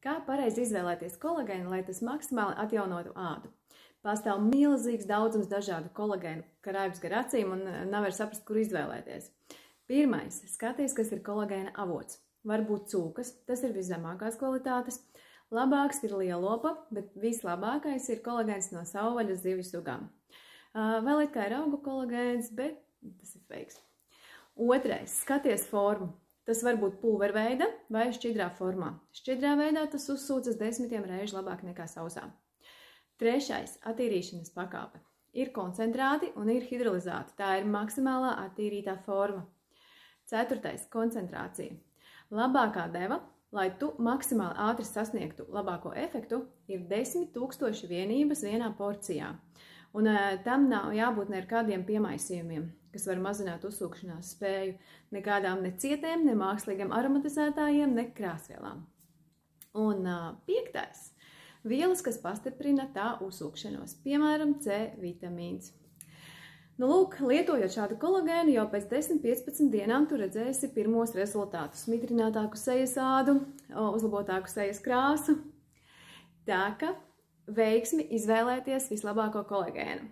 Kā pareizi izvēlēties kolagēnu, lai tas maksimāli atjaunotu ādu? Pastāv milzīgs daudzums dažādu kolagēnu, ka raibs gar acīm un nav var saprast, kur izvēlēties. Pirmais, skaties, kas ir kolagēna avots. Varbūt cūkas, tas ir viszemākās kvalitātes. Labāks ir lielopa, bet vislabākais ir kolagēns no savvaļas zivju sugām. Vēl it kā ir augu kolagēns, bet tas ir feiks. Otrais, skaties formu. Tas var būt pulverveida vai šķidrā formā. Šķidrā veidā tas uzsūcas 10 reižu labāk nekā sausā. Trešais, attīrīšanas pakāpe. Ir koncentrāti un ir hidrolizāti. Tā ir maksimālā attīrītā forma. Ceturtais, koncentrācija. Labākā deva, lai tu maksimāli ātri sasniegtu labāko efektu, ir 10 000 vienības vienā porcijā. Un tam nav jābūt ne ar kādiem piemaisījumiem, kas var mazināt uzsūkšanās spēju, nekādām ne cietiem, ne mākslīgiem aromatizētājiem, ne krāsvielām. Un piektais, vielas, kas pastiprina tā uzsūkšanos, piemēram, C vitamīns. Nu, lūk, lietojot šādu kolagēnu, jau pēc 10–15 dienām tu redzēsi pirmos rezultātus. Mitrinātāku sejas ādu, uzlabotāku sejas krāsu. Tā ka veiksmi izvēlēties vislabāko kolagēnu.